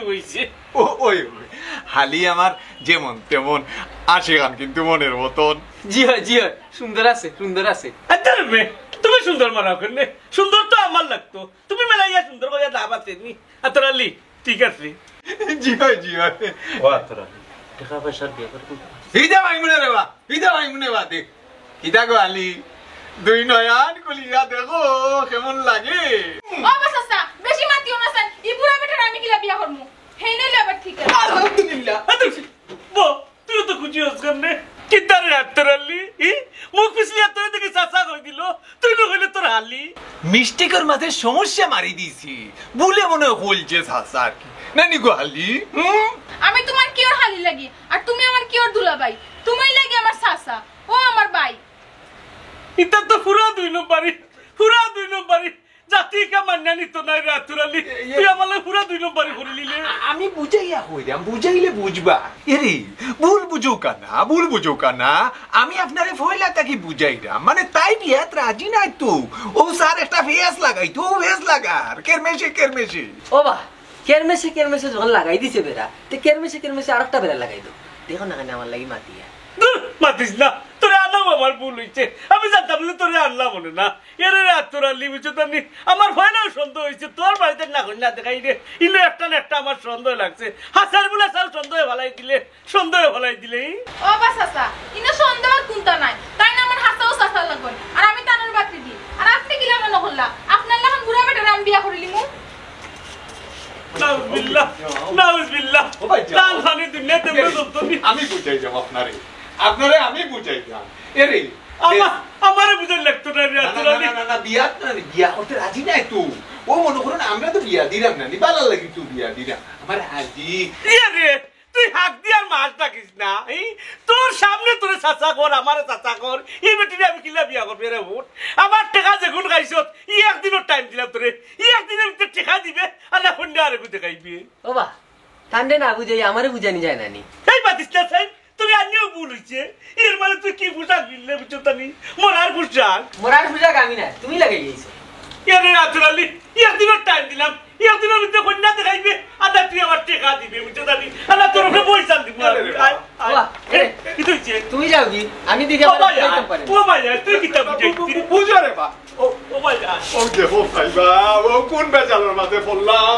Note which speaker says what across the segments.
Speaker 1: হইছে
Speaker 2: ওই হালি আমার যেমন তেমন আশিকান কিন্তু মনের মতন
Speaker 3: জি হয় সুন্দর আছে
Speaker 1: তুমি সুন্দর মানাও কেনে সুন্দর তো আমার লাগতো তুমি মেলাইয়া সুন্দর করে লাভ আছে নি আতরালি ঠিক আছে
Speaker 2: জি হয়
Speaker 1: ও আতরালি টাকা পয়সার বিয়ে করে
Speaker 2: ইদা ভাই মনে বা দেখ ইদা গো আলি দুই নয়ান কলিয়া দেখো কেমন লাগে
Speaker 4: ও বাসাসা বেশি মাতিও না স্যার ই বুড়া বেটার আমি কিলা বিয়া করমু হেই নইলে আবার ঠিক আছে
Speaker 2: আলহামদুলিল্লাহ
Speaker 1: বো তুই তো খুশি হস কেনে কিতারে আতরালি মুখ পিছলি আতরে দেখি চাচা কই দিল তুই তো কইলে তোর হালি
Speaker 2: মিস্টেকের মাঝে সমস্যা মারি দিছি বলে মনে হলছে সাসা কি নানি গো হালি
Speaker 4: আমি তোমার কি ওর হালি লাগি আর তুমি আমার কি ওর দুলাভাই তুমিই লাগি আমার সাসা ও আমার ভাই
Speaker 1: এটা তো পুরা দুই নম্বরই জাতি কা মান্না নিত নাই রে আতরালি তুই আমালে পুরা দুই নম্বরই করে নিলে
Speaker 2: আমি বুঝাইয়া কইরাম বুঝাইলে বুঝবা এরে ভুল বুঝো কানা আমি আপনারে ফয়লা তাকি বুঝাইরাম মানে তাই বিয়াত রাজি নাই তো ও স্যার একটা ফেস লাগাইতো ফেস লাগার কেরমেশে
Speaker 3: ও বা কেরমেশে যখন লাগাই দিছে বেড়া তে কেরমেশে আরেকটা বেড়া লাগাই দাও দেখো না কেন আমার লাগি মাতিয়া
Speaker 1: মাতিস না তোরে আনলাম আমার ভুল হইছে আমি জানতাম না তোরে আনলাম মনে না এর আতরালি বুঝছো তো আমার ভয়নাও সন্দেহ হয়েছে তোর বাড়িতে না কন্যা দেখাই রে ইলে একটা আমার সন্দেহ লাগছে হাসার বলে সাল সন্দেহ ভালাই দিলে
Speaker 4: ও বাসাসা ইনা সন্দেহ কোনটা নাই তাই না আমার হাসাও সাসা লাগবে আর আমি তানোর বাতি দি আর আপনি কিলা মনে হল্লা আপনার লাহান বুড়া বেটার আমি বিয়া করিলিমু
Speaker 1: নাউজুবিল্লাহ লাল খানি দুনিয়াতে মজুবতনি
Speaker 2: আমি বুঝাইরাম আপনারে আমি বুঝাইরাম এরে
Speaker 1: আমারে বুঝাই লাগতো না রে আতরালি
Speaker 2: না বিয়া করতে রাজি নাই তো ও মনে করুন আমরা তো বিয়া দিলাম না বালা লাগি তুই বিয়া দিলাম আমার হাজি
Speaker 1: রে তুই হাক দিয়ার মাছ ডাকিস না তোর সামনে তোরে চাচা কর আমারে চাচা কর এই বেটিরে আমি কিলা বিয়া করবি রে ভোট আমার টাকা যেগুন খাইছত একদিনের টাইম দিলাম তোরে একদিনের ভিতরে টাকা দিবে আর না সন্ধ্যা আরে বুঝে খাইবি
Speaker 3: ও বা তান্ডে না বুঝাই আমারে বুঝানি যায় নানি
Speaker 1: এই পাতিস না সাই তোরে আনিও ভুল হইছে এর মানে তুই কি পোশাক দিলে বুঝছো তানি মরার পোশাক
Speaker 3: আমি না তুমি লাগাই গেছো
Speaker 1: এরে আতরালি একদিনের টাইম দিলাম একদিনের ভিতরে কন্যা দেখাইবে আর তুই আমার টাকা দিবে বুঝছো তানি আর তোর উপরে পয়সা দিব কি তুইছে
Speaker 3: তুমি যাও কি আমি দিকে
Speaker 1: ও ভাই তুই কি তা
Speaker 2: বুঝো রে বা
Speaker 1: ও ভাই
Speaker 2: ও দেখো ভাইবা ও কোন বেজালের মাঝে পড়লাম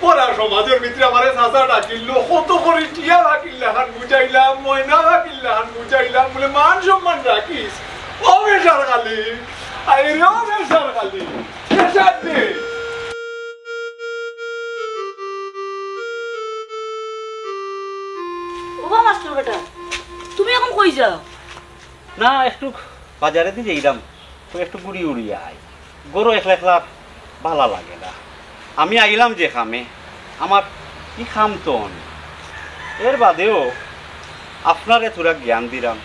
Speaker 2: পড়া সমাজের ভিতরে আমারে চাচা ডাকিল কত করে টিয়া রাখিল্লাহান বুঝাইলাম ময়না রাখিল্লাহান বুঝাইলাম বলে মান সম্মান রাখিস ও বেসার খালি আরে ও বেসার খালি বেসার দে
Speaker 5: ওবা মাস্টার বেটা তুমি এখন কই যাও
Speaker 6: না একটু বাজারে দিয়ে যাইলাম তো একটু গুড়ি উড়িয়ে আই গরু একলা ভালো লাগে না আমি আইলাম যে খামে আমার কি খাম তো এর বাদেও আপনারে তোরা জ্ঞান দিলাম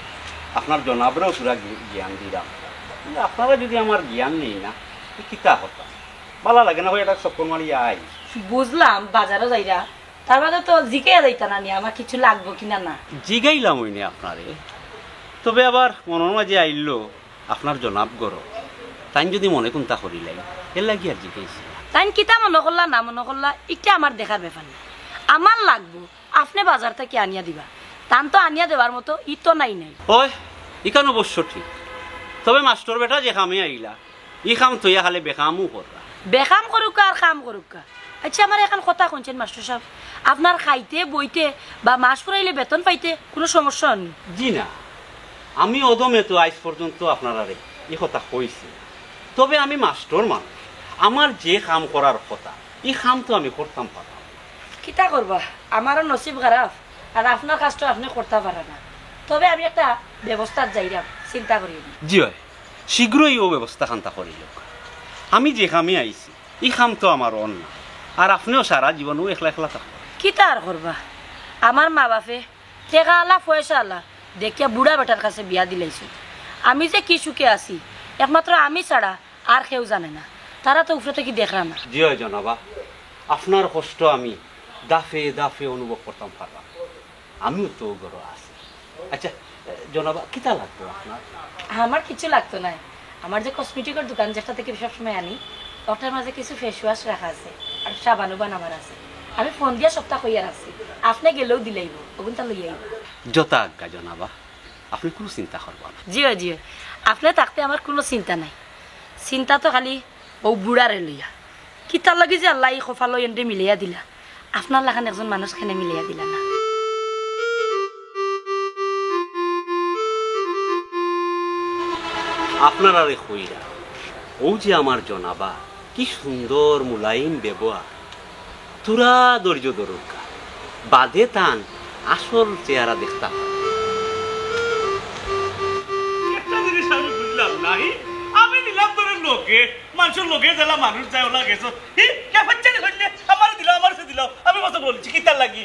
Speaker 6: আপনার জনাবরেও তোরা জ্ঞান দিলাম আপনারা যদি আমার জ্ঞান নেই না কিতা হতো ভালো লাগে না ভাই এটা চক্কর মারিয়ে আই
Speaker 5: বুঝলাম বাজারও যাইরা তার বাদে তো জিকে যাইতা না নি আমার কিছু লাগবো কিনা না
Speaker 6: জিগাইলাম হইনি আপনারে তবে আবার মনের মাঝে আইলো আপনার জনাব গরো তাই যদি মনে কোনটা করিলাই এর লাগি আর জিগাইছি
Speaker 5: তাই কিতা মনে করলা না মনে করলা এটা আমার দেখার ব্যাপার না আমার লাগবো আপনি বাজার থেকে আনিয়া দিবা তান তো আনিয়া দেওয়ার মতো ই তো নাই
Speaker 6: ওই ইখান অবশ্য ঠিক তবে মাস্টার বেটা যে খামে আইলা ই খাম তৈয়া খালে বেকামও কররা
Speaker 5: বেকাম করুকা আর কাম করুকা আচ্ছা আমার এখন কথা শুনছেন মাস্টার সাহেব আপনার খাইতে বইতে বা মাস ফুরাইলে বেতন পাইতে কোনো সমস্যা নেই
Speaker 6: জি না আমি অদমে তো আজ পর্যন্ত আপনারা এই কথা কইছি তবে আমি মাস্টার মানুষ আমার যে কাম করার কথা এই কাম তো আমি করতাম পারতাম
Speaker 5: কিতা করবা আমারও নসিব খারাপ আর আপনার কাজটা আপনি করতে পারে না তবে আমি একটা ব্যবস্থা যাইরাম চিন্তা করি
Speaker 6: জি হয় শীঘ্রই ও ব্যবস্থা খান্তা করিল আমি যে কামে আইছি এই কাম তো আমার অন্য আর আপনিও সারা জীবনও একলা থাকবেন
Speaker 5: কিতা আর করবা আমার মা বাপে টেকা আলা পয়সা আলা দেখিয়া বুড়া বেটার কাছে বিয়া দিলাইছো আমি যে কি সুখে আছি একমাত্র আমি ছাড়া আর কেউ জানে না তারা তো উপরে থেকে দেখলাম না
Speaker 6: জি হয় জনাবা আপনার কষ্ট আমি দাফে দাফে অনুভব করতাম পারলাম আমিও তো গরো আছি আচ্ছা জনাবা কিতা লাগতো আপনার
Speaker 5: আমার কিছু লাগতো না আমার যে কসমেটিকের দোকান যেটা থেকে সবসময় আনি ওটার মাঝে কিছু ফেস ওয়াশ রাখা আছে আর সাবান আমার আছে আমি ফোন দিয়া সপ্তাহ কইয়া রাখছি আপনি গেলেও দিলাইব ওগুন তা লইয়া আইব
Speaker 6: যথা আজ্ঞা জনাবা আপনি কোনো চিন্তা করবেন না
Speaker 5: জিও জিও আপনি থাকতে আমার কোনো চিন্তা নাই চিন্তা তো খালি ও বুড়ারে লইয়া কিতার লাগি যে আল্লাহ এই খোফা লই এন্ডে মিলিয়া দিলা আপনার লাগান একজন মানুষ খানে মিলিয়া দিলা না
Speaker 6: আপনার আরে কইরা ও যে আমার জনাবা কি সুন্দর মুলায়ম ব্যবহার তুরা ধৈর্য দরকার বাদে তান আসল চেহারা দেখতাম
Speaker 1: একটা জিনিস আমি বুঝলাম নাই আমি নিলাম তোর লোকে মানুষের লোকে যারা মানুষ যায় ওলা গেছো বাচ্চা হইলে আমার দিল আমার সে দিল আমি কথা বলছি কি তার লাগি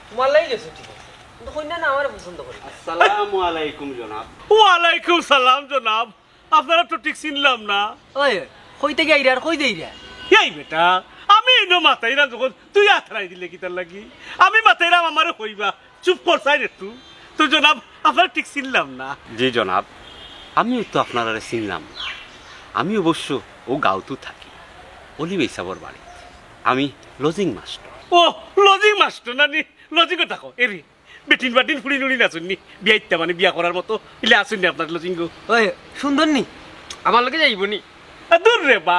Speaker 3: তোমার লাগি গেছে ঠিক আছে কিন্তু কইনা না আমার পছন্দ করি
Speaker 6: আসসালামু আলাইকুম জনাব
Speaker 1: ওয়ালাইকুম সালাম জনাব আপনারা তো ঠিক চিনলাম না
Speaker 3: ওই কই থেকে আইরা আর কই দেইরা
Speaker 1: এই বেটা আমি এনো মাথাইরাম যখন তুই আথরাই দিলে কি তার লাগি আমি মাথাইরাম আমারে কইবা চুপ করছাই একটু তো জনাব আপনারা ঠিক চিনলাম না
Speaker 6: জি জনাব আমিও তো আপনারা চিনলাম না আমি অবশ্য ও গাঁওতু থাকি অলিভ ইসাবর বাড়িতে আমি লজিং মাস্টার
Speaker 1: ও লজিং মাস্টার নানি লজিংও থাকো এরি বেটিন বাটিন ফুড়ি নুড়ি নাচুননি বিয়া ইত্যা মানে বিয়া করার মতো ইলে আসুননি আপনার লজিং
Speaker 3: ওই সুন্দর নি আমার লগে যাইব নি
Speaker 1: দূর রে বা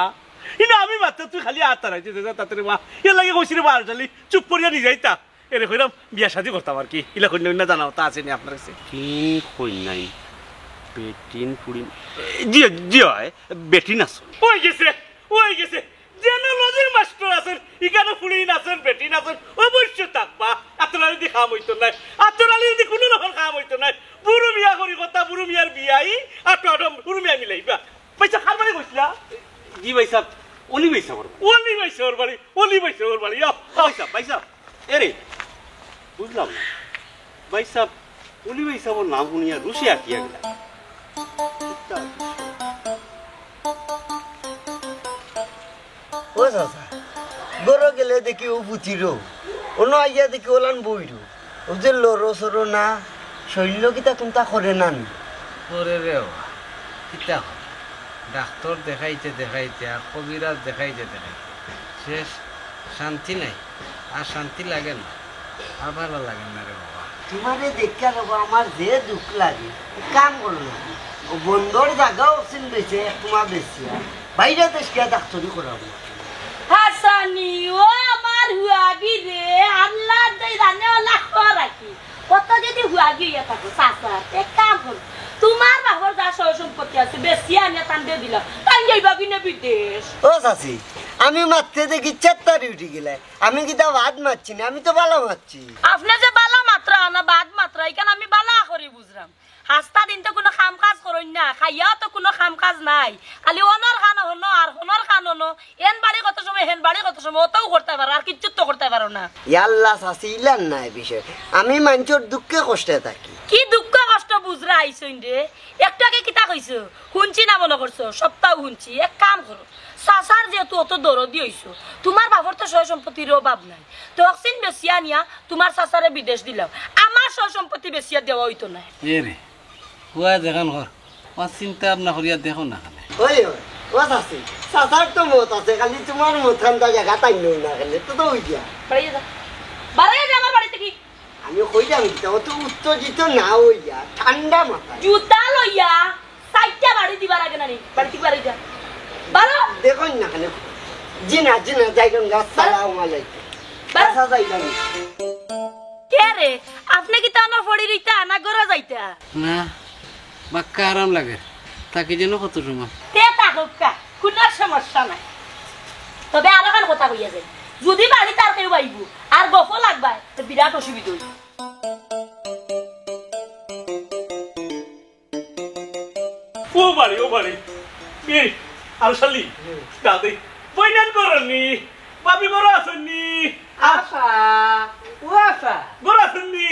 Speaker 1: ইনা আমি মাত্র তুই খালি আতারাইতে তাতে রে বা এর লাগে কইছি রে বা জালি চুপ করিয়া নি যাইতা এরে কইরাম বিয়া শাদি করতাম আর কি ইলা কইনা অন্য জানাও তা আছে নি আপনার কাছে
Speaker 6: তিন কন্যাই বেটিন ফুড়ি জি জি হয় বেটিন আছো
Speaker 1: ওই গেছে যেন লজিং মাস্টার আছেন ইখানে ফুড়ি নাচেন বেটিন আছেন অবশ্যই থাকবা আতরালি দি খাম হইতো নাই আতরালি দি কোনো রকম খাম হইতো নাই বুড়ো বিয়া করি কথা বুড়ো বিয়ার বিয়াই আর তো বুড়ো বিয়া মিলাইবা পয়সা খার বাড়ি কইছিলা
Speaker 6: জি ভাই সাহেব অলিভ ইসাবর
Speaker 1: ওলি বাইছে ওর বাড়ি
Speaker 6: ভাই সাহেব এরে বুঝলাম না ভাই সাহেব অলিভ ইসাবর নাম শুনিয়া রুশে আটিয়া গেলা
Speaker 7: ও চাচা গরো গেলে দেখি ও পুচিরো অন্য আইয়া দেখি ওলান বইরো ও যে লড়ো সরো না শৈল্য কিতা কোনটা করে নান
Speaker 8: করে রে কিতা ডাক্তার দেখাইতে আর কবিরাজ দেখাইতে শেষ শান্তি নাই আর শান্তি লাগে না আর ভালো লাগে না রে বাবা
Speaker 7: তোমারে দেখা রব আমার যে দুঃখ লাগে কাম করো না ও বন্ধর জায়গাও অক্সিজেন বেশি তোমার বেশি বাইরে দেশ গিয়া ডাক্তারি করাবো
Speaker 5: হাসানি ও আমার হুয়াগি রে আল্লাহ দেই জানে আল্লাহ রাখি কত যদি হুয়াগি ইয়া থাকো চাচা এক কাম কর তোমার বাবার যা সয় সম্পত্তি আছে বেশি আনিয়া টান দিয়ে দিলাম টান যাইবা কিনে বিদেশ
Speaker 7: ও চাচি আমি মারতে দেখি চারটারি উঠি গেলে আমি কিতা ভাত মারছি না আমি তো ভালো মারছি
Speaker 5: আপনি যে বালা মাত্রা না বাদ মাত্রা এখানে আমি বালা করি বুঝলাম হাস্তা দিন তো কোনো কাম কাজ করই না খাইয়াও তো কোনো কাম কাজ নাই খালি অনর খান হনো আর হনর খান হনো এন বাড়ি কত সময় হেন বাড়ি কত সময় ওটাও করতে পারো আর কিচ্ছু তো করতে পারো না
Speaker 7: ইয়াল্লা চাচি ইলান নাই বিষয় আমি মানুষের দুঃখে কষ্টে থাকি
Speaker 5: কি দুঃখ কষ্ট বুঝরা আইসইন রে একটু আগে কিতা কইছো শুনছি না মনে করছো সপ্তাহ শুনছি এক কাম করো চাচার যেহেতু অত দরদি হইছো তোমার বাবার তো সয় সম্পত্তির অভাব নাই তো অক্সিন বেশিয়া নিয়া তোমার চাচারে বিদেশ দিলাম আমার সয় সম্পত্তি বেশিয়া দেওয়া হইতো না
Speaker 8: এ রে হুয়া দেখান ঘর আমার চিন্তা ভাবনা করিয়া দেখো না খানে
Speaker 7: ওই ও চাচি চাচার তো মত আছে খালি তোমার মত খান্তা জায়গা তাই নই না খালি তো তো হই দিয়া
Speaker 5: বাড়িয়ে যা বাড়িয়ে যা আমার বাড়িতে কি
Speaker 7: আমি কই যাম কিতা অত উত্তেজিত না হইয়া ঠান্ডা মাথা
Speaker 5: জুতা লইয়া সাইটটা বাড়ি দিবার আগে না বাড়িতে বাড়ি যা বাড়ো
Speaker 7: দেখুন না খালি জিনা যাইলাম গা সালাম আলাইকুম বাসা যাইলাম
Speaker 5: কে রে আপনি কি তানো ফড়ি রইতা না গড়া যাইতা
Speaker 8: না বাক্কা আরাম লাগে তাকে যেন কত সময়
Speaker 5: তে তাহকা কোনো সমস্যা নাই তবে আরো কান কথা কইয়া যায় যদি বাড়ি তার কেউ আইব আর গফ লাগবা তো বিরাট অসুবিধা হইব
Speaker 1: ও বাড়ি এই আর শালি দাদি বইনান করনি বাবি বড় আসেননি
Speaker 3: আফা ও আফা
Speaker 1: বড় আসেননি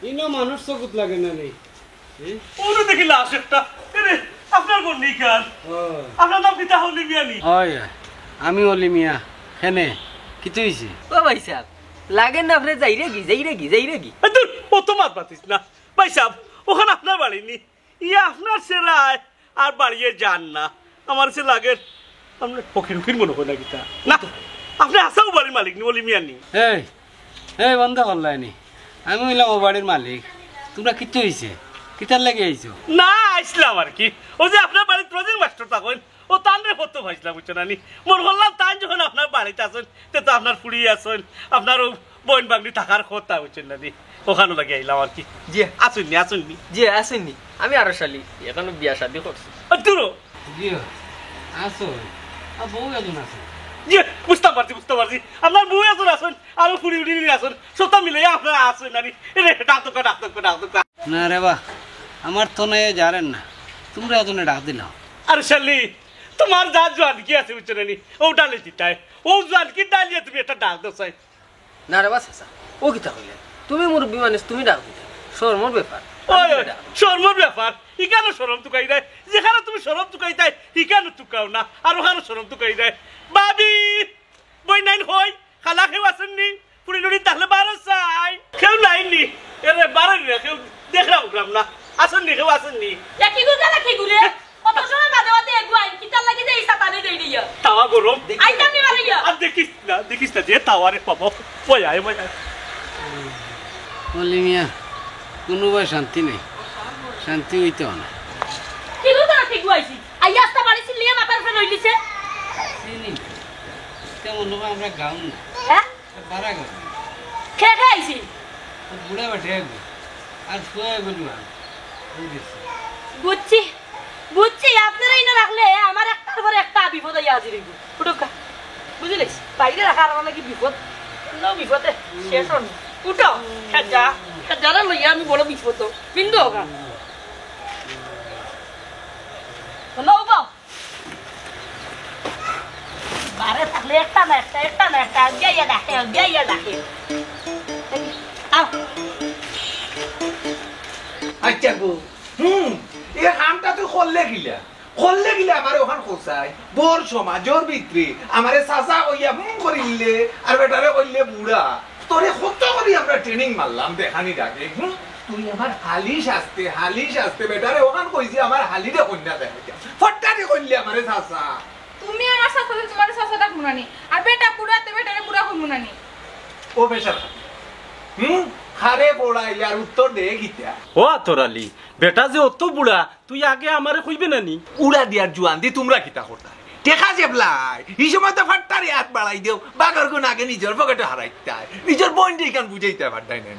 Speaker 8: ইনো মানুষ চকুত লাগে না নেই
Speaker 1: ওরে দেখি লাশ একটা এরে আপনার কোন নিকার আপনার নাম পিতা হলি মিয়ানি
Speaker 8: হয় আমি অলি মিয়া হেনে কিছু হয়েছে
Speaker 3: ও ভাই সাহেব লাগেন না আপনি যাই রেগি
Speaker 1: দূর ও তো মাত পাতিস না ভাই সাহেব ওখানে আপনার বাড়ি নি ইয়ে আপনার সেরায় আর বাড়িয়ে যান না আমার সে লাগে আপনার ফকির উকির মনে হয় না কিতা না আপনি আসাও বাড়ির মালিক নি বলি মিয়ানি
Speaker 8: এই এই বন্ধ করলাইনি আমি হইলাম ও বাড়ির মালিক তোমরা কিচ্ছু হয়েছে কিতার লেগে আইছো
Speaker 1: না আইসলাম আর কি ও যে আপনার বাড়ির প্রজেক্ট মাস্টার তখন ও তানরে ফটো ভাইছিলাম বুঝছো নানি মনে করলাম তান যখন আপনার বাড়িতে আসেন তে তো আপনার ফুড়ি আসেন আপনার বইন বাগনি থাকার কথা বুঝছেন নানি ওখানে লাগে আইলাম আর কি
Speaker 3: জি
Speaker 1: আসুননি
Speaker 3: জি আসেননি আমি আরো শালি এখনো বিয়া শাদি করছি
Speaker 1: দূর
Speaker 8: জিও আসো আর বউ একজন আছে
Speaker 1: জি বুঝতে পারছি আপনার বউ আসুন আসুন আরো ফুড়ি উড়ি আসুন সব মিলে আপনারা আসুন নানি রে ডাক্তার
Speaker 8: না রে বা আমার তো নাই জানেন না তোমরা এজনে ডাক দিলাম
Speaker 1: আরে শালি তোমার যা জোয়ান কি আছে বুঝছো নানি ও ডালে দিতাই ও জোয়ান কি ডালিয়ে তুমি একটা ডাক দাও চাই
Speaker 3: না রে বাস ও কিতা কইলে তুমি মুরব্বী মানুষ তুমি ডাক দিতে শর্মর ব্যাপার
Speaker 1: ওই শরমের ব্যাপার ইকানো শরম তুকাই দেয় যেখানে তুমি শরম তুকাই দেয় ইকানো তুকাও না আর ওখানে শরম তুকাই দেয় বাবি বই নাইন হই খালা কেউ আসেননি পুরি লড়ি তাহলে বারো চাই কেউ নাইনি এরে বারো কেউ দেখলাম গ্রাম না আসেননি কেউ আসেননি
Speaker 5: কি গুলা কি গুলে কত সময় বাদে বাদে এগুয়াই কিতার লাগি দেই সাতানি দেই দিয়া
Speaker 1: তাওয়া গরম
Speaker 5: আইতা নি মারিয়া
Speaker 1: আর দেখিস না যে তাওয়ারে পাবো পয়ায়
Speaker 8: বলি মিয়া কোনোবাই শান্তি নেই শান্তি হইতে না
Speaker 5: কি গুলা ঠিক হইছি আইয়া আস্তা বাড়িছি লিয়া মাথার ফেল হইলিছে
Speaker 8: চিনি তেমন লোক আমরা গাউন না
Speaker 5: হ্যাঁ
Speaker 8: বারা গাউন
Speaker 5: খে খাইছি
Speaker 8: বুড়া বেটে আর শুয়ে বলি
Speaker 5: বুঝছি আপনারাই না রাখলে আমার একটার পরে একটা বিপদ আইয়া হাজির হইব উঠুকা বুঝলিস বাইরে রাখার মানে কি বিপদ বিপদে শেষ হন উঠো যারা লইয়া আমি বড় বিপদ বিন্দু ওকা বারে থাকলে একটা না একটা গিয়া ডাকে
Speaker 2: আচ্ছা গো এই কামটা তুই করলে গিলা আমারে ওখান কোসাই বোর সমাজের ভিতরে আমারে চাচা কইয়া করিলে আর বেটারে কইলে বুড়া তোরে কত করি আমরা ট্রেনিং মারলাম দেখানি ডাকে তুই আমার হালিশ আসতে বেটারে ওখান কইছি আমার হালিরে কন্যা দেখাইতা ফটকারে কইলে আমারে চাচা
Speaker 4: তুমি আমার সাথে তোমার সাথে ডাকবো নানি আর বেটা পুরাতে বেটারে পুরা কইবো নানি
Speaker 2: ও বেশার খারে পড়াই আর উত্তর দে গিতা
Speaker 1: ও তোরালি বেটা যে অত বুড়া তুই আগে আমারে কইবে নানি
Speaker 2: উড়া দিয়ার জুয়ান দি তোমরা কিতা করতা টেকা জেবলাই এই সময় তো ফাট্টারে হাত বাড়াই দেও বাগর গুণ আগে নিজের পকেটে হারাইতাই নিজের বইনটা এখান বুঝাইতে পারতাই না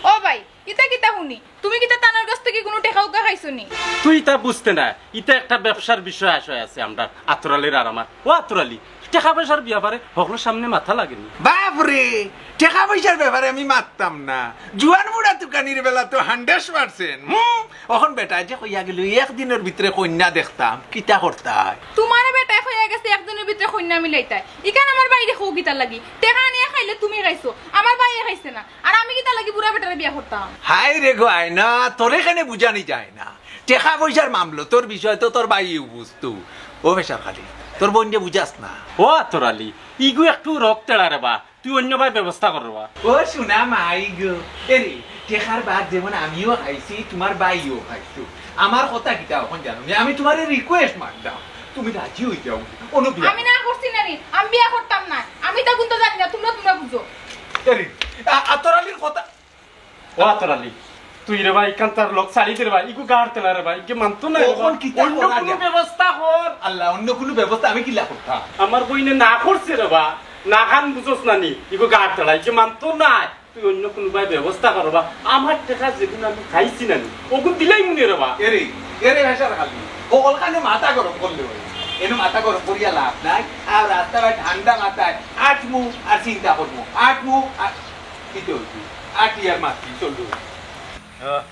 Speaker 4: ও ভাই ইতা কিতা শুনি তুমি কিতা তানার কাছ থেকে কোনো টেকা উকা খাইছনি
Speaker 1: তুই তা বুঝতে না ইটা একটা ব্যবসার বিষয় আছে আমরা আতরালির আর আমার ও আতরালি টাকা পয়সার ব্যাপারে হকলোর সামনে মাথা লাগেনি
Speaker 2: বাপরে টাকা পয়সার ব্যাপারে আমি মারতাম না জুয়ান বুড়া তুকানির বেলা তো 100% এখন বেটা যে কইয়া গেল একদিনের ভিতরে কন্যা দেখতাম কিতা করতাই
Speaker 4: তোমার বেটা হইয়া গেছে একদিনের ভিতরে কন্যা মিলাইতাই ইকান আমার বাইরে খৌ কিতা লাগি টেকা নিয়ে খাইলে তুমি খাইছো আমার বাইরে খাইছে না আর আমি কিতা লাগি বুড়া বেটারে বিয়া করতাম
Speaker 2: হাই রে গো আয়না তোর এখানে বুঝানি যায় না টাকা পয়সার মামলো তোর বিষয় তো তোর বাইও বুঝতো ও বেশার খালি তোর বোন যে বুঝাস না
Speaker 1: ও আতরালি ইগু একটু রক তেড়া রে বা তুই অন্য ভাই ব্যবস্থা করবা
Speaker 2: ও শুনা মাই গো এরে টেকার বাদ যেমন আমিও খাইছি তোমার বাইও খাইছো আমার কথা কিটা এখন জানো আমি তোমার রিকোয়েস্ট মারতাম তুমি রাজি হই যাও অনুবিয়া
Speaker 4: আমি না করছি নানি আমি বিয়া করতাম না আমি তা কিন্তু জানি না তোমরা বুঝো
Speaker 2: এরে আতরালির কথা
Speaker 1: ও আতরালি তুই রে ভাই কান্তার লোক সারি দে ভাই ইগু গাড় তেলা রে ভাই কি মানতো না
Speaker 2: কোন কিতা
Speaker 1: অন্য কোনো ব্যবস্থা কর
Speaker 2: আল্লাহ অন্য কোনো ব্যবস্থা আমি কিলা করতাম
Speaker 1: আমার বইনে না করছে রে বা না খান বুঝোস নানি ইগু গাড় তেলা কি মানতো না তুই অন্য কোনো ভাই ব্যবস্থা করবা আমার টাকা যেগুলো আমি খাইছি নানি ওগুন দিলাই মনে রে বা
Speaker 2: এরে ভাষার খালি ওখানে মাথা গরম করলে হয় এনে মাথা গরম করিয়া লাভ নাই আর রাস্তায় ঠান্ডা মাথায় আটমু আর চিন্তা করবো আটমু আর কিতে হইছি আটিয়ার মাতি চলবো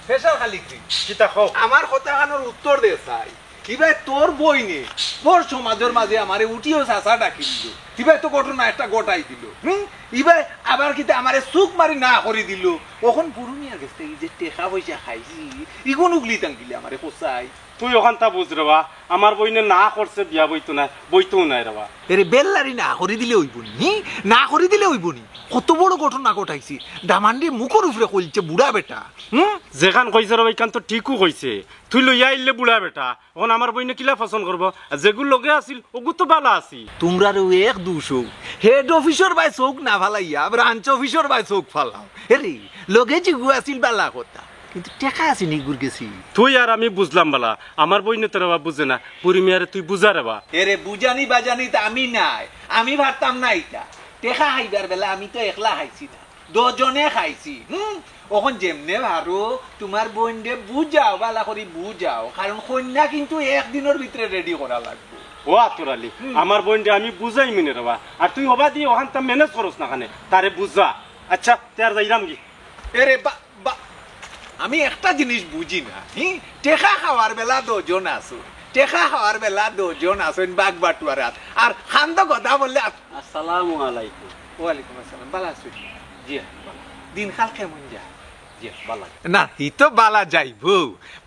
Speaker 2: ফেসার খালি
Speaker 1: কিতা কও
Speaker 2: আমার কথাখানোর উত্তর দে চাই কিভাবে তোর বই নে তোর সমাজের মাঝে আমারে উঠিও চাচা ডাকি দিল কিভাবে তো ঘটনা একটা গোটাই দিল ইবাই আবার কিতা আমারে সুখ মারি না করে দিল ওখন পুরুনিয়ার কাছ থেকে যে টেকা পয়সা খাইছি ইগুন উগলি তাঙ্গিলে আমারে পোষাই
Speaker 1: তুই ওখান তা বুঝ রেবা আমার বইনে না করছে বিয়া বইতেও নাই রেবা
Speaker 9: এরে বেল্লারি না করে দিলে হইব নি না করে দিলে হইব নি কত বড় ঘটনা ঘটাইছি ডামান্ডি মুখর উপরে কইছে বুড়া বেটা
Speaker 1: যেখান কইছে রে ওইখান তো ঠিকও কইছে তুই লইয়া আইলে বুড়া বেটা এখন আমার বইনে কিলা পছন্দ করবো যেগুলো লগে আছিল ওগু তো ভালো আছি
Speaker 9: তোমরা এক দুশো হেড অফিসর বাই চোখ না ফালাইয়া ব্রাঞ্চ অফিসর বাই চোখ ফালাও হেরি লগে জিগু আছিল বালা কথা কিন্তু টেকা আছে নি গুর গেছি
Speaker 1: তুই আর আমি বুঝলাম বালা আমার বইনে তোর বাবা বুঝে না বুড়ি মেয়ারে তুই বুঝা রেবা
Speaker 9: এরে বুঝানি বাজানি তো আমি নাই আমি ভাবতাম না এটা টেকা খাইবার বেলা আমি তো একলা খাইছি না দুজনে খাইছি ওখন যেমনে ভারো তোমার বোনরে বুঝাও বালা করে বুঝাও কারণ কন্যা কিন্তু একদিনের ভিতরে রেডি করা লাগবে
Speaker 1: ও আতর আলী আমার বোনটা আমি বুঝাই মিনে রেবা আর তুই হবা দিয়ে ওখান তা ম্যানেজ করস না খানে তারে বুঝা আচ্ছা তার যাইলাম কি
Speaker 9: এরে বা আমি একটা জিনিস বুঝি না টেকা খাওয়ার বেলা দুজন আছো টেকা খাওয়ার বেলা দুজন আছেন বাঘ বাটুয়ারাত আর খান্দ কথা বললে
Speaker 6: আসসালামু আলাইকুম
Speaker 9: ওয়ালাইকুম আসসালাম বালা আছো
Speaker 6: জি
Speaker 9: দিন খাল কেমন যায়
Speaker 6: জি ভালো
Speaker 9: না ই তো বালা যাইব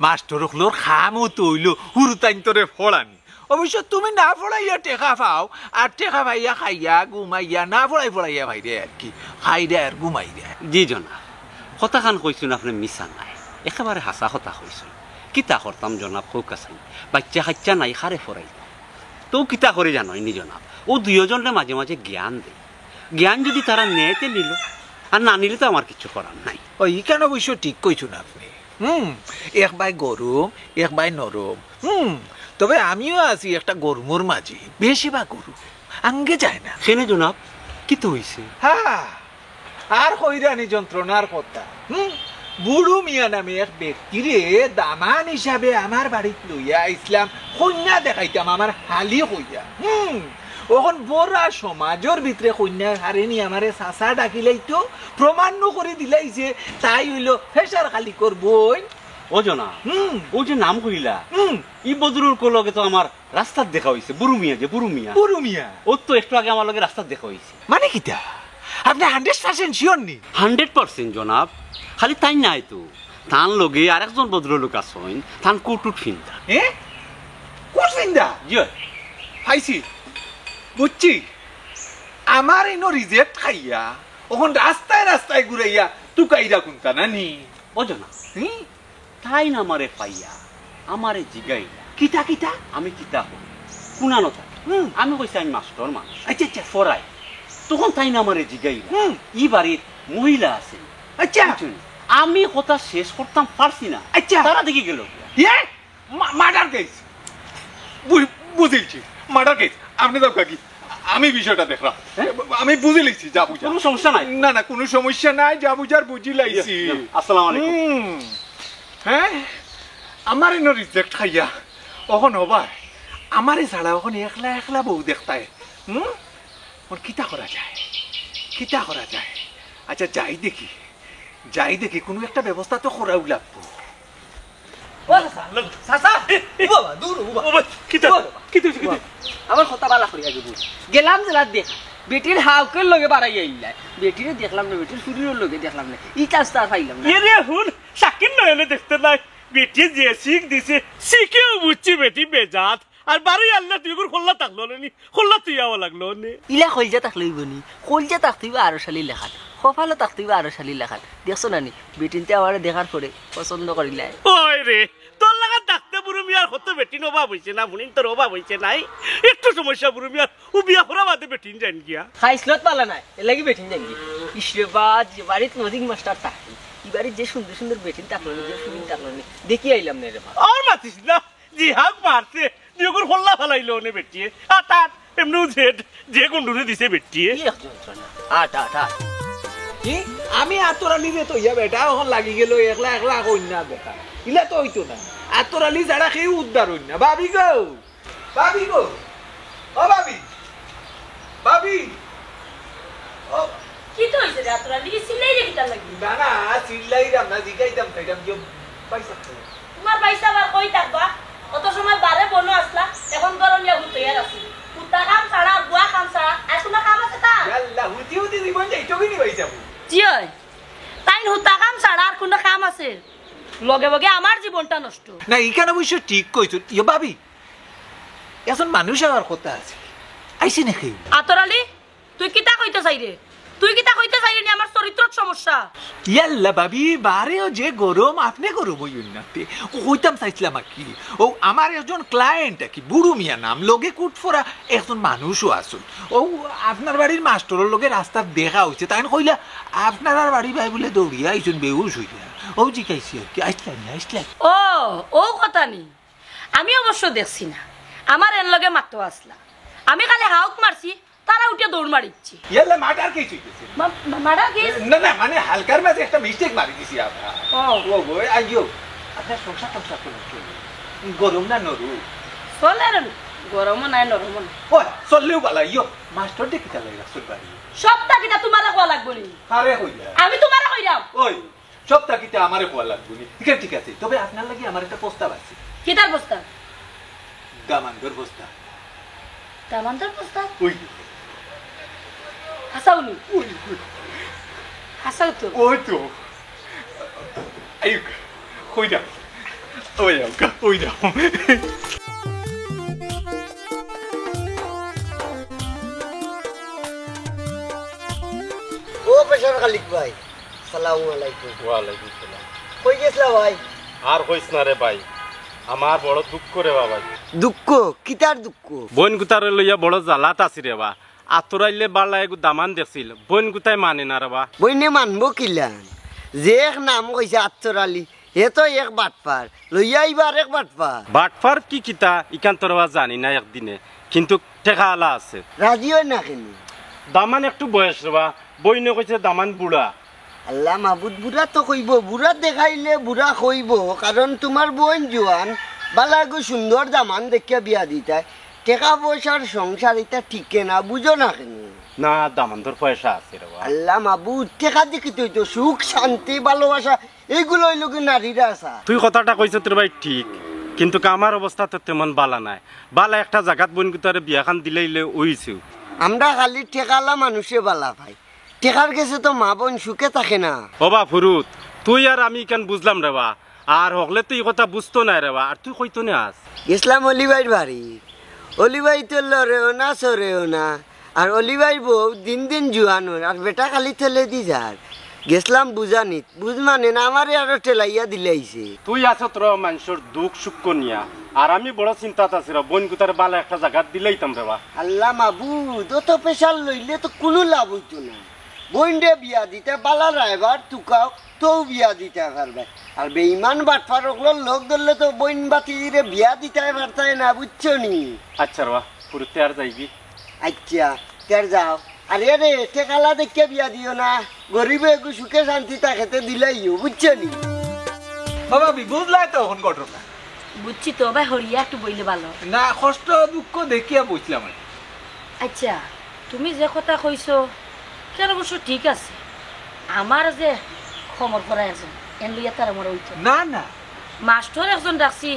Speaker 9: মাস্টার হলোর খামও তৈল হুরুতাইন তোরে ফড়ানি অবশ্য তুমি না ফড়াইয়া টেকা পাও আর টেকা পাইয়া খাইয়া ঘুমাইয়া না ফড়াইয়া ভাই রে আর কি খাই রে আর ঘুমাই রে
Speaker 6: জি জনা কথা খান কইছুন আপনি মিশা নাই একেবারে হাসা কথা কইছুন কিতা করতাম জনাব কৌকাছাই বাচ্চা কাচ্চা নাই খারে ফরাই তো কিতা করে জানোই নি জনাব ও দুজনে মাঝে মাঝে জ্ঞান দেয় জ্ঞান যদি তারা নেতে নিল আর না নিলে তো আমার কিছু করার নাই
Speaker 9: ওই কেন অবশ্য ঠিক কইছুন আপনি এক বাই গরম এক বাই নরম তবে আমিও আছি একটা গরমর মাঝে বেশি বা গরু আঙ্গে যায় না
Speaker 6: সেনে জনাব কি তো হইছে
Speaker 9: হ্যাঁ আর হইরানি যন্ত্রণার কথা বুড়ু মিয়া নামে এক ব্যক্তিরে দামান হিসাবে আমার বাড়িতে লইয়া ইসলাম কন্যা দেখাইতাম আমার হালি হইয়া ওখন বড়া সমাজের ভিতরে কন্যা হারেনি আমারে চাচা ডাকিলাই তো প্রমাণ করে দিলাই যে তাই হইল ফেসার খালি করবই
Speaker 6: ও জনা ও যে নাম কইলা ই বদরুল কলকে তো আমার রাস্তার দেখা হইছে বুড়ু মিয়া ও তো একটু আগে আমার লগে রাস্তার দেখা হইছে
Speaker 9: মানে কিটা আপনি 100% শিওর নি
Speaker 6: 100% জনাব খালি তাই নাই তো তান লগে আরেকজন ভদ্রলোক আছেন তান কোটুট ফিন্দা
Speaker 9: কোট ফিন্দা
Speaker 6: জি
Speaker 9: পাইছি বুঝছি আমার ইনো রিজেক্ট খাইয়া ওখন রাস্তায় ঘুরাইয়া তুকাইরা কোনটা নানি
Speaker 6: ও জনা তাই না আমারে পাইয়া আমারে জিগাইলা
Speaker 9: কিটা
Speaker 6: আমি কিতা করি কুনানো থাকি আমি কইছি আমি মাস্টার মানুষ
Speaker 9: আচ্ছা
Speaker 6: ফরাই তখন তাই না আমারে জিগাইলা ই বাড়ির মহিলা আছে
Speaker 9: আচ্ছা
Speaker 6: আমি কথা শেষ করতাম পারছি না
Speaker 9: আচ্ছা
Speaker 6: তারা দেখি গেল
Speaker 9: মার্ডার কেস বুঝেছি মার্ডার কেস আপনি তো কাকি আমি বিষয়টা দেখলাম আমি বুঝে লিখছি যা বুঝা
Speaker 6: কোনো সমস্যা নাই
Speaker 9: না কোনো সমস্যা নাই যা বুঝার বুঝি লাইছি
Speaker 6: আসসালামু আলাইকুম
Speaker 9: হ্যাঁ আমার ইনো রিজেক্ট খাইয়া ওখন হবার আমারে ছাড়া ওখন একলা বউ দেখতায় কিতা করা যায় আচ্ছা যাই দেখি কোনো একটা ব্যবস্থা তো করাও লাগবো
Speaker 3: আমার কথা বালা করিয়া যাব গেলাম জেলা দেখ বেটির হাউকের লগে বাড়াই আইলা বেটিরে দেখলাম না বেটির শরীরের লগে দেখলাম না ই কাজটা পাইলাম না
Speaker 1: এরে হুন সাকিন নয়নে দেখতে নাই বেটি যে শিখ দিছে শিখেও বুঝছি বেটি বেজাত আর বাড়ি আল্লাহ তুই খোল্লা থাকলো নি খোল্লা তুই আওয়া লাগলো নে
Speaker 3: ইলা কলজা তাকলই বনি কলজা তাকতিবা আরো শালি লেখাত কপালে তাকতিবা আরো শালি লেখাত দেখছো নানি বেটিনতে আমারে দেখার পরে পছন্দ করিলাই
Speaker 1: ওই রে তোর লাগা ডাকতে বুড়ো মিয়ার হতো বেটিন অভাব হইছে না বুনিন তোর অভাব হইছে নাই একটু সমস্যা বুড়ো মিয়ার ও বিয়া করা বাদে বেটিন জান গিয়া
Speaker 3: খাইছলত পালা নাই এলাকি বেটিন যাই ইসরে বাদ বাড়িত নদী মাস্টার তাকি ই বাড়ির যে সুন্দর বেটিন তাকলো যে সুবিন তাকলো দেখি আইলাম না রে
Speaker 1: আর মাতিস না জি হাক মারছে দিগর খোল্লা ফেলাইলো নে বেটিয়ে আটাট এমনি যে গন্ডুরে দিছে বেটিয়ে
Speaker 3: আট
Speaker 9: আমি আতরালি রে তো ইয়া বেটা ওখন লাগি গেল একলা কন্যা বেটা ইলা তো হইতো না আতরালি যারা কেউ উদ্ধার হইন না ভাবি গো ও ভাবি ও
Speaker 5: কি তো হইছে রে তোরা লিখি সিলাই রে কিটা লাগি
Speaker 9: না চিল্লাইরাম না জিগাইতাম তাইরাম যে পয়সা
Speaker 5: তোমার পয়সা বার কই থাকবা অত সময় বারে বনো আসলা এখন গরমিয়া হুতে আর আছে কুত্তা কাম ছাড়া বুয়া কাম ছাড়া আর কোনো কাম আছে তা
Speaker 9: আল্লাহ হুতি জীবন যাইতো কি নি পয়সা
Speaker 5: জি হয় তাই হুতা কাম ছাড়া আর কোনো কাম আছে লগে লগে আমার জীবনটা নষ্ট।
Speaker 9: না এখানে অবশ্য ঠিক কইছো ইয়ে ভাবি এখন মানুষ হওয়ার কথা আছে আইসি নাকি
Speaker 5: আতর আলী তুই কিতা কইতে চাই রে? তুই কিতা কইতে চাই রে নি আমার চরিত্রর সমস্যা?
Speaker 9: ইয়াল্লা ভাবি বারেও যে গরম আপনি গরম হইন না কইতাম চাইছিলাম কি ও আমার একজন ক্লায়েন্ট কি বুড়ো মিয়া নাম লগে কুটফোরা একজন মানুষও আসুন ও আপনার বাড়ির মাস্টরের লগে রাস্তা দেখা হয়েছে তাই কইলা আপনার আর বাড়ি ভাই বলে দৌড়িয়া আইসুন বেউস হইয়া ও জিকাইছি আর কি আইসলাই
Speaker 5: ও ও কথা নি আমি অবশ্য দেখছি না আমার এর লগে মাত্র আসলা আমি খালি হাউক মারছি তারা উঠে দৌড় মারিচ্ছি
Speaker 9: ইয়াল্লা মাটার কি হইতেছে
Speaker 5: মারা কি
Speaker 9: না না মানে হালকার মাঝে একটা মিস্টেক মারি দিছি আমরা ও গো আইও আপনার সংসার টংসার করে গরম না নরু
Speaker 5: চলে রে গরমও নাই নরমও নাই
Speaker 9: ও চললেও বালা ইয়ো মাস্টার দেখি তালে রাসুল বাড়ি
Speaker 5: সবটা কিটা তোমারে কোয়া লাগবো নি
Speaker 9: আরে হইয়া
Speaker 5: আমি তোমারে কইরাম
Speaker 9: ওই সবটা কিটা আমারে কোয়া লাগবো নি ঠিক আছে তবে আপনার লাগি আমার একটা প্রস্তাব আছে
Speaker 5: কিটার প্রস্তাব?
Speaker 9: দামানগর প্রস্তাব
Speaker 5: দামান্তর প্রস্তাব?
Speaker 9: ওই
Speaker 5: হাসাউনি
Speaker 9: ওই
Speaker 5: হাসাউ তো
Speaker 2: ওই তো আইক কই যাও ওই যাও
Speaker 7: ও পেশার খালিক ভাই সালামু আলাইকুম।
Speaker 6: ওয়ালাইকুম সালাম।
Speaker 7: কই গেছলা ভাই?
Speaker 6: আর কইস না রে ভাই, আমার বড় দুঃখ রে বাবা।
Speaker 7: দুঃখ কিতার দুঃখ?
Speaker 6: বোন গুতারে লইয়া বড় জ্বালাত আছি রে বা। আতরাইলে বালা এগু দামান দেখছিল, বোন গুতাই মানে না রে বা।
Speaker 7: বইনে মানবো কিলান যে এক নাম কইছে আত্তর আলী হে তো এক বাটপার লইয়া আইবার এক বাটপার।
Speaker 6: বাটফার কি কিতা ইকান তোর জানি না একদিনে, কিন্তু টেকা আলা আছে।
Speaker 7: রাজি হয় না কেন?
Speaker 6: দামান একটু বয়স রে বা, বইনে কইছে দামান বুড়া।
Speaker 7: আল্লাহ মাহবুদ বুড়া তো কইব, বুড়া দেখাইলে বুড়া কইব, কারণ তোমার বোন জোয়ান বালাগো সুন্দর দামান দেখিয়া বিয়া দিতাই টাকা পয়সার সংসার এটা ঠিকে না, বুঝো না কেন?
Speaker 6: না দামান তোর পয়সা আছে রে বা।
Speaker 7: আল্লাহ মাহবুদ টাকা দেখি তো সুখ শান্তি ভালোবাসা এইগুলো হইল কি নারীরা আসা।
Speaker 6: তুই কথাটা কইছ তোর ভাই ঠিক, কিন্তু আমার অবস্থা তো তেমন বালা নাই। বালা একটা জায়গাত বোন গুতারে বিয়াখান দিলেইলে ওইছে।
Speaker 7: আমরা খালি টেকালা মানুষে বালা ভাই, টেকার গেছে তো মা বোন সুখে থাকে না।
Speaker 6: ও বা ফুরুত, তুই আর আমি কেন বুঝলাম রে বা, আর হকলে তুই কথা বুঝতো না রে বা, আর তুই কইতো না আস।
Speaker 7: ইসলাম অলিভাইর বাড়ি, অলিভাই তো লড়েও না সরেও না, আর অলিভাই বউ দিন দিন জুয়ানো, আর বেটা খালি ঠেলে দি যার গেছলাম বুঝানিত, বুঝ মানে না আমারে আরো ঠেলাইয়া দিলাইছে।
Speaker 6: তুই আছো তোর মানুষের দুঃখ সুখ নিয়া, আর আমি বড় চিন্তাত আছি রে, বোন গুতারে বালা একটা জায়গাত দিলেইতাম রে বা।
Speaker 7: আল্লাহ মাবুদ অত পেশাল লইলে তো কোনো লাভ হইতো না। বোনডে বিয়া দিতে বালা রাইবার তুকাও তো বিয়া দিতে পারবে, আর বেঈমান বাটপারগুলোর লোক ধরলে তো বইন বাতিরে বিয়া দিতে পারতাই না, বুঝছো নি?
Speaker 6: আচ্ছা রে বা, ফুরুতে আর যাইবি?
Speaker 7: আচ্ছা তের যাও, আরে রে টেকালা দেখে বিয়া দিও না, গরিবে একটু সুখে শান্তি তাকে দিলাইও, বুঝছো নি?
Speaker 9: বাবা বুঝলাই তো এখন ঘটনা
Speaker 5: বুঝছি তো ভাই, হরিয়া একটু বইলে ভালো
Speaker 9: না, কষ্ট দুঃখ দেখিয়া বুঝলাম।
Speaker 5: আচ্ছা তুমি যে কথা কইছো কেন অবশ্য ঠিক আছে, আমার যে খবর করা একজন এন লইয়া তার আমার হইতো
Speaker 9: না না
Speaker 5: মাস্টার একজন ডাকছি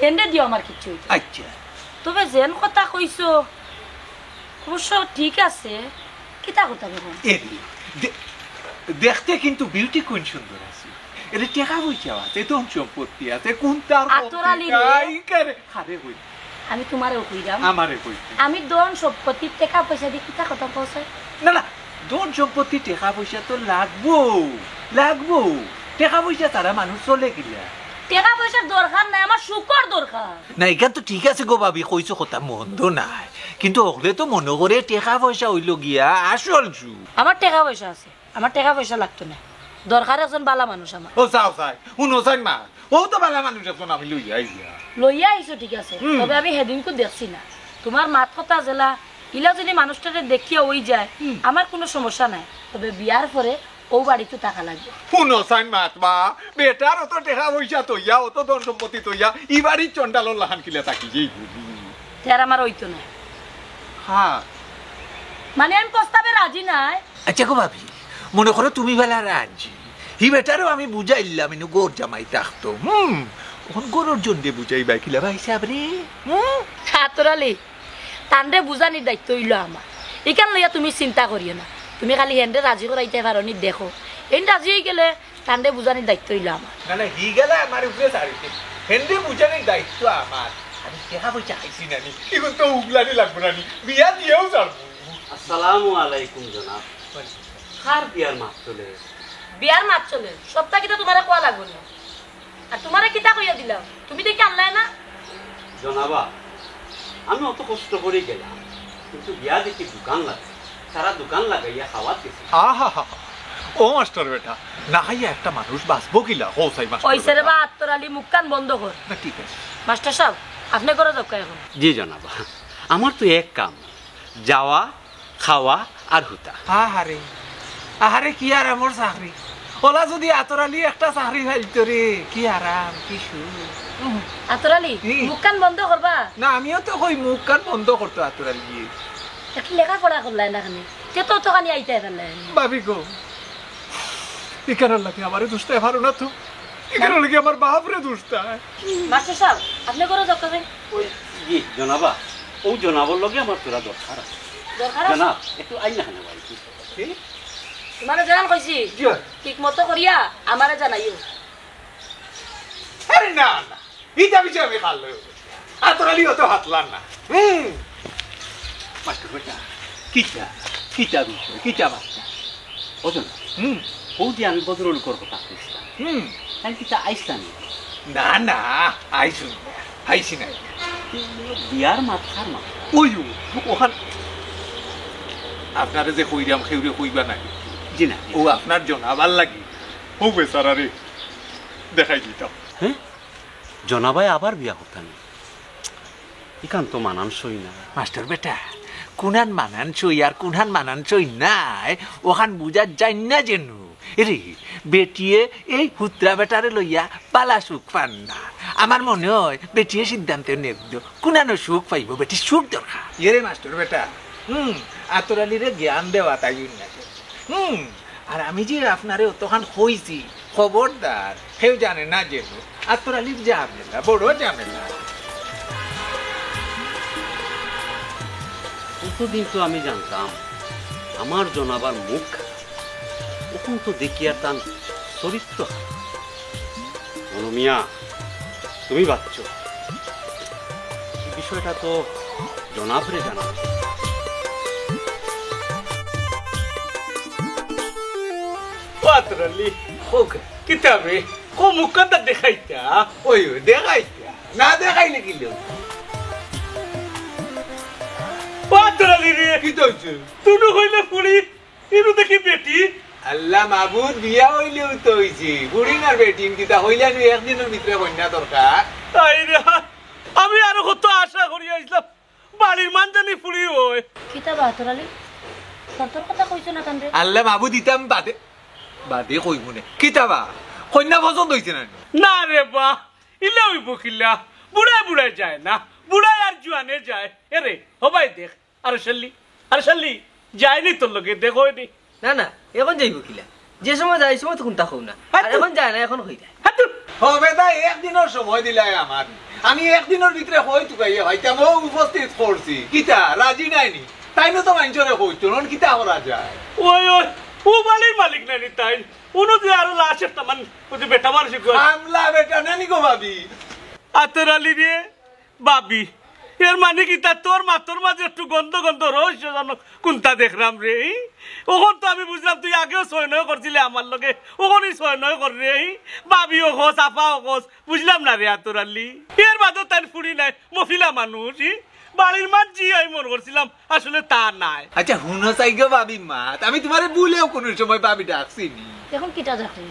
Speaker 5: হেন্ডে দিও আমার কিচ্ছু হইতো।
Speaker 9: আচ্ছা
Speaker 5: তবে যেন কথা কইছো অবশ্য ঠিক আছে, কিতা কথা বলুন
Speaker 9: দেখতে কিন্তু বিউটি কোন সুন্দর আছে, এটা টেকা পয়সা আছে, ধন সম্পত্তি আছে, কোন তার
Speaker 5: আতরালি রে। আমি তোমারও কইরাম,
Speaker 9: আমারে কই
Speaker 5: আমি দন সম্পত্তি টাকা পয়সা দিয়ে কিতা কথা পৌঁছাই
Speaker 9: না না, ধন সম্পত্তি টাকা পয়সা তো লাগবো লাগবো, টাকা পয়সা তারা মানুষ চলে গিলা।
Speaker 5: টাকা পয়সার দরকার নাই, আমার শুকর দরকার।
Speaker 9: না এখান তো ঠিক আছে গো ভাবি, কইছো কথা মন্দ নাই, কিন্তু ওগুলো তো মনে করে টাকা পয়সা হইল গিয়া আসল জু।
Speaker 5: আমার টাকা পয়সা আছে, আমার টাকা পয়সা লাগতো না, দরকার একজন বালা মানুষ আমার।
Speaker 9: ও যাও যাই উনো যাই মা, ও তো বালা মানুষ এখন আমি লইয়া আইয়া
Speaker 5: লইয়া আইছো ঠিক আছে, তবে আমি সেদিনকে দেখছি না তোমার মাত কথা জেলা ইলা যদি মানুষটাকে দেখিয়া ওই যায় আমার কোনো সমস্যা নাই, তবে বিয়ার পরে ও বাড়িতে টাকা লাগবে।
Speaker 9: শুনো চাইন মাত মা, বেটার অত টাকা পয়সা তৈয়া, অত ধন সম্পত্তি তৈয়া, ই বাড়ির চন্ডালোর লাহান কিলে থাকি যেই বলি
Speaker 5: তার আমার ওইতো না,
Speaker 9: হ্যাঁ
Speaker 5: মানে আমি প্রস্তাবে রাজি নাই।
Speaker 9: আচ্ছা গো ভাবি, মনে করো তুমি বেলা রাজি, হি বেটারও আমি বুঝাইলাম ইনু গোর জামাই থাকতো, এখন গোরর জন্য বুঝাইবা কিলা ভাই সাহেব রে।
Speaker 5: হাতরালি তান্ডে বুঝানির দায়িত্ব হইল আমার, এখান লইয়া তুমি চিন্তা করিও না, তুমি খালি হেন্ডে রাজি করাইতে পারো নি, দেখো এন রাজি হয়ে গেলে তান্ডে বুঝানির দায়িত্ব হইল আমার।
Speaker 9: না না হি গেলে আমার উপরে ছাড়িতে হেন্ডে বুঝানোর দায়িত্ব আমার। আমি টাকা পয়সা খাইছি নানি, এখন তো উগলানি লাগবো নানি, বিয়া দিয়েও ছাড়বো।
Speaker 6: আসসালামু আলাইকুম জনাব। কার বিয়ার মাপ চলে?
Speaker 5: বিয়ার মাত চলে সপ্তাহ কিতা তোমার কোয়া লাগবে না। আর তোমারে কিতা কইয়া দিলাম, তুমি দেখি আনলাই না।
Speaker 6: জনাবা, আমি অত কষ্ট করে গেলাম, কিন্তু বিয়া দেখি দোকান লাগে, সারা দোকান লাগাইয়া খাওয়াতেছি।
Speaker 9: ও মাস্টার বেটা, না খাইয়া একটা মানুষ বাঁচবো কিলা? ও সাই মাস্টার
Speaker 5: ওইসে রে বা আত্মর আলী মুখ কান বন্ধ কর।
Speaker 9: না ঠিক আছে
Speaker 5: মাস্টার সাহেব, আপনি করে দক্কা এখন।
Speaker 6: জি জনাবা, আমার তো এক কাম, যাওয়া, খাওয়া আর হুতা।
Speaker 9: আহারে আহারে কি আর আমার চাকরি, ওলা যদি আতরালি একটা চাকরি ফেলতো রে, কি আরাম কি সুখ।
Speaker 5: আত্মর আলী মুখ কান বন্ধ করবা
Speaker 9: না, আমিও তো কই মুখ কান বন্ধ করতো আতরালি।
Speaker 5: একটু লেখাপড়া করলাই না খানি, কে তো তোখানি আইতে ফেললাই।
Speaker 9: ভাবি গো, এখানে লাগে আমারে দুষ্টায় পারো না তো, এখানে লাগে আমার বাপরে দুষ্টায়।
Speaker 5: মাস্টার সাহেব, আপনি করে দক্কা যাই।
Speaker 6: জি জনাবা, ও জনাবর লগে আমার তোরা দরকার আছে।
Speaker 5: দরকার আছে?
Speaker 6: জনাব একটু আই না হানে বাড়ি।
Speaker 5: তোমারে জানান কইছি, ঠিক মতো করিয়া আমারে জানাইও।
Speaker 9: আরে না না, ইটা বিষয় আমি খাল আতরালি অত হাতলান না।
Speaker 6: মাস্টার বেটা, কিটা কিটা বিষয়, কিটা বাচ্চা ওজন। ও যে আমি বদরুল করবো তা কইছিলাম, তাই কিটা আইসানি?
Speaker 9: না না, আইসুন আইসি নাই।
Speaker 6: বিয়ার মাথার মাথা
Speaker 9: ওই ওখান আপনারে যে কইরাম খেউরে কইবা নাই।
Speaker 6: জি না,
Speaker 9: ও আপনার জনাবার লাগি ও বেচারা রে দেখাই দিতাম।
Speaker 6: হ্যাঁ জনাবাই আবার বিয়া হতাম, ইকান তো মানানসই না।
Speaker 9: মাস্টার বেটা, কুনান মানানসই আর কুনান মানানসই নাই ওখান বুঝা যায় না যেন। এরে বেটিয়ে এই হুত্রা বেটারে লইয়া পালা সুখ পান না। আমার মনে হয় বেটিয়ে সিদ্ধান্ত নেব কুনানো সুখ পাইব, বেটি সুখ দরকার। এরে মাস্টার বেটা, আতরালিরে জ্ঞান দেওয়া তাই না। আর আমি যে আপনারে অতখান হইছি, খবরদার কেউ জানে না যেন। আতরালির ঝামেলা বড় ঝামেলা।
Speaker 6: কতদিন তো আমি জানতাম আমার জনাবার মুখ, এখন তো দেখি আর তার চরিত্র। মিয়া তুমি ভাবছ বিষয়টা তো জনাবরে জানা।
Speaker 1: পাতরালি কিতাবে কো মুখটা দেখাইতা।
Speaker 9: ওই দেখাইতা না দেখাইলে কি লোক
Speaker 1: পাতরালি রে,
Speaker 9: কি হইছে?
Speaker 1: তুই হইলে পুরি ইনু দেখি বেটি।
Speaker 9: আল্লাহ মাবুদ, বিয়া হইলেও তো হইছে, বুড়ি আর বেটিন কিতা হইলে একদিনের ভিতরে কন্যা দরকার।
Speaker 1: তাই রে, আমি আরো কত আশা করি আসলাম বাড়ির মান জানি পুরি হয়।
Speaker 5: কিতা বা আত্মর আলী, তোর কথা কইছো না কান্দে?
Speaker 9: আল্লাহ মাবুদ দিতাম বাদে বাদে কইব না। কিতাবা কন্যা পছন্দ হইছে না?
Speaker 1: না রে বা, ইলে হইব কিল্লা, বুড়ায় বুড়ায় যায় না, বুড়ায় আর জুয়ানে যায়। এরে হবাই দেখ, আরে শাল্লি যায়নি তোর লোকে দেখো নি।
Speaker 3: না না, এখন যাইব কিলা, যে সময় যাই সময় তখন তা হও না। আর এখন যায় না, এখন হই যায়।
Speaker 9: হবে তাই একদিনের সময় দিলাই আমার, আমি একদিনের ভিতরে হই তুকাইয়া হইতাম ও উপস্থিত করছি। কিতা রাজি নাইনি? তাই না তো মাঞ্চরে হইতো নন, কিতা করা যায়?
Speaker 1: ওই ওই ও বাড়ির মালিক নানি, তাই উনো যে আরো লাশের তামান ওই যে বেটা মানুষ
Speaker 9: আমলা বেটা নানি গো ভাবি।
Speaker 1: আতরালি রে বাবি, এর মানে কি তা তোর মাতর মাঝে একটু গন্ধ গন্ধ রহস্যজনক কোনটা দেখলাম রে। ওখন তো আমি বুঝলাম তুই আগেও সৈনয় করছিলে আমার লগে, ওখনই সৈনয় কর রে। বাবিও খোঁজ আপাও খোঁজ, বুঝলাম না রে আতরালি। এর বাদও তাই ফুড়ি নাই, মফিলা মানুষ, বাড়ির মান জি আমি মনে করছিলাম আসলে তা নাই।
Speaker 9: আচ্ছা হুনো চাই গো ভাবি মাত, আমি তোমারে বলেও কোন সময় ভাবি ডাকছিনি।
Speaker 5: এখন কিটা দেখেন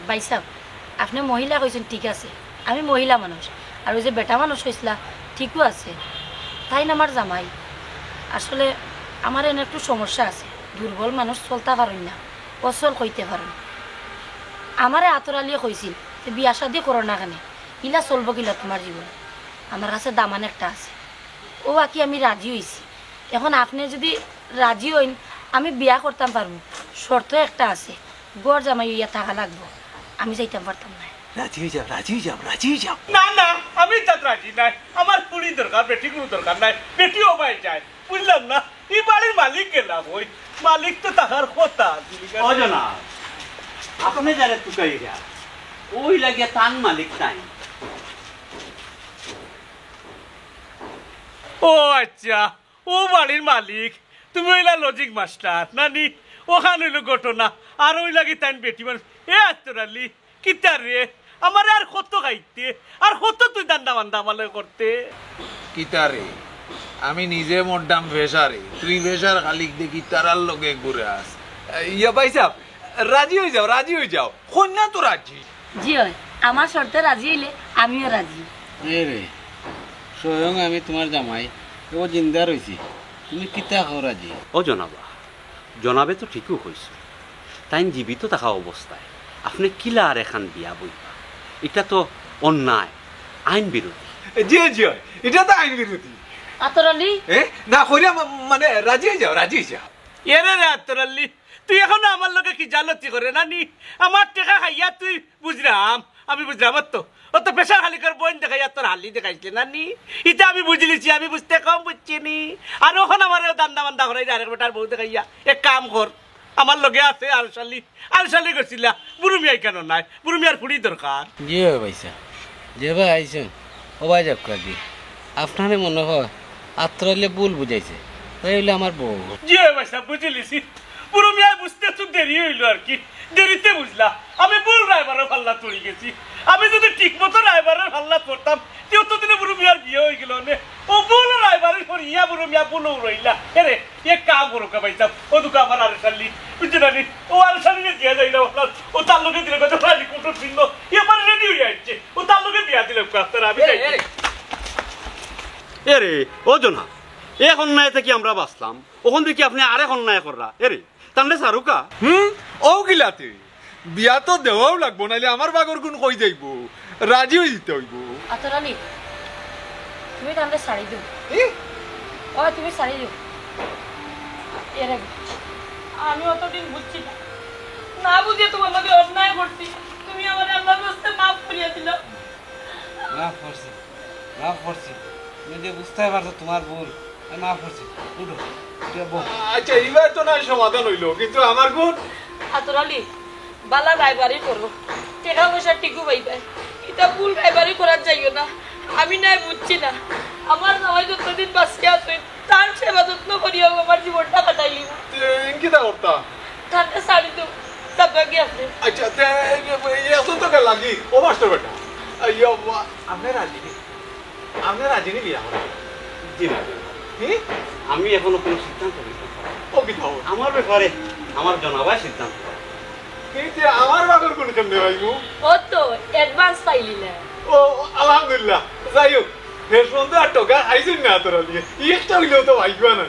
Speaker 5: ভাই সাহেব, আপনি মহিলা কইছেন ঠিক আছে, আমি মহিলা মানুষ। আর ওই যে বেটা মানুষ হয়েছিল ঠিকও আছে। তাই না আমার জামাই, আসলে আমার এনে একটু সমস্যা আছে, দুর্বল মানুষ চলতে পারেন না, অচল কইতে পারেন। আমারে আতরালিয়ে কইছিল যে বিয়া শাদি করো না কেন, ইলা চলবো কিলা তোমার জীবন, আমার কাছে দামান একটা আছে। ও আকি আমি রাজি হয়েছি। এখন আপনি যদি রাজি হইন আমি বিয়া করতাম পারবো, শর্ত একটা আছে, গড় জামাই ইয়া থাকা লাগবো, আমি যাইতাম পারতাম না।
Speaker 9: রাজি হয়ে যাও, রাজি হয়ে যাও, রাজি হয়ে যাও।
Speaker 1: না না, আমি তার রাজি নাই, আমার পুরি দরকার, বেটি কোনো দরকার নাই, বেটিও ভাই যায়, বুঝলাম না। এই বাড়ির মালিক গেলাম ওই মালিক তো তাহার কথা
Speaker 6: অজনা আপনি যারে তুকাই গা ওই লাগিয়া তান মালিক নাই
Speaker 1: ও আচ্ছা ও বাড়ির মালিক তুমি ওইলা লজিক মাস্টার নানি ওখানে হইলো ঘটনা আর ওই লাগি তাই বেটি মানুষ এ আত্মরালি কিতার রে আমার আর কত খাইতে আর কত তুই দান্ডা বান্দা আমার করতে
Speaker 9: কিতারে আমি নিজে মরডাম ভেসারে তুই ভেসার খালিক দেখি তারার লগে ঘুরে আস ইয়া ভাই সাহেব রাজি হয়ে যাও কন্যা তো রাজি
Speaker 5: জি হয় আমার শর্তে রাজি হইলে আমিও রাজি
Speaker 8: এ রে স্বয়ং আমি তোমার জামাই ও জিন্দা রয়েছি তুমি কিতা হও রাজি
Speaker 6: ও জনাবা জনাবে তো ঠিকও কইছে তাই জীবিত থাকা অবস্থায় আপনি কিলা আর এখান বিয়া বইবা এটা তো অন্যায় আইন বিরোধী
Speaker 9: জি এটা তো আইন বিরোধী
Speaker 5: আতরালি
Speaker 9: না কইরা মানে রাজি হয়ে যাও
Speaker 1: এরে রে আত্মরালি তুই এখন আমার লোকে কি জালতি করে নানি আমার টেকা খাইয়া তুই বুঝলাম আমি বুঝলাম তো ও তো পেশা খালি করে বোন দেখাইয়া তোর হালি দেখাইছে নানি এটা আমি বুঝলিছি আমি বুঝতে কম বুঝছি নি আর ওখানে আমার দান্দা বান্দা করে আরেক বেটার বউ দেখাইয়া এক কাম কর আমার লগে আছে আলসালি করছিলা বুড়ুমিয়াই কেন নাই বুড়ুমিয়ার ফুড়ি দরকার
Speaker 8: জি হয় ভাইসা যে ভাই আইসেন ও ভাই যাক কাজি আপনারে মনে হয় আত্রালে ভুল বুঝাইছে তাই হইলে আমার বউ
Speaker 1: জি ভাইসা বুঝলিছি বুড়ুমিয়া বুঝতে তো দেরি হইলো আর কি দেরিতে বুঝলা আমি ভুল রায়বারের পাল্লা তুলি গেছি আমি যদি ঠিক মতো রায়বারের পাল্লা করতাম কেউ তো দিনে বুড়ুমিয়ার বিয়ে হয়ে গেল নে ও ভুল রায়বারের পর ইয়া বুড়ুমিয়া ভুলও রইলা এরে এ কাম করো কা ভাইসা ও দুকা আমার আলসালি বুঝছি না ও আলসালি দিয়ে যাই না ও তার লোকে দিলে কথা রাজি কুটো ফিরলো এবার রেডি হয়ে যাচ্ছে ও তার লোকে বিয়া দিলে আমি যাই
Speaker 6: এরে ও জনা এক অন্যায় থেকে আমরা বাঁচলাম ওখান থেকে আপনি আরেক অন্যায় কররা এরে তাহলে সারুকা
Speaker 9: ও গিলাতে বিয়া তো দেওয়াও লাগবো নাইলে আমার বাগর গুণ কই যাইব রাজি হয়ে যেতে হইব
Speaker 5: আতরালি তুমি তাহলে শাড়ি দিও ও তুমি শাড়ি দিও এর আমি অতদিন বুঝছি না বুঝিয়ে তোমার লগে অন্যায় করছি তুমি আমার আল্লাহর রাস্তায় মাফ করিয়া দিল
Speaker 8: মাফ করছি তুমি যে বুঝতে পারছো তোমার ভুল আমি মাফ করছি উঠো
Speaker 2: আচ্ছা এইবার তো না সমাধান হইলো কিন্তু আমার গুণ
Speaker 5: আতরালি বালা রায়বারি করো টাকা পয়সা টিকু পাইবে এটা ভুল রায়বারি করার যাইও না আমি নাই বুঝছি না আমার জামাই যতদিন বাঁচিয়ে আছে তার সেবা যত্ন করিয়াও আমার জীবনটা কাটাইলি
Speaker 2: কিতা করতা
Speaker 5: তাকে শাড়ি তো টাকা কি আপনি
Speaker 2: আচ্ছা এত টাকা লাগি ও মাস্টার বেটা আপনার রাজিনী বিয়া হবে
Speaker 6: জি না আমি এখনো কোনো সিদ্ধান্ত নিতে
Speaker 2: ও কি থাও
Speaker 6: আমার ব্যাপারে আমার জনাবাই সিদ্ধান্ত
Speaker 2: কিন্তু আমার বাবার কোন কেমনে ভাইবো
Speaker 5: ও তো অ্যাডভান্স পাইলি না
Speaker 2: ও আলহামদুলিল্লাহ যাই হোক ফের সন্ধ্যে আর টাকা আইসেন না তোরা দিয়ে একটা হইলেও তো ভাইবা না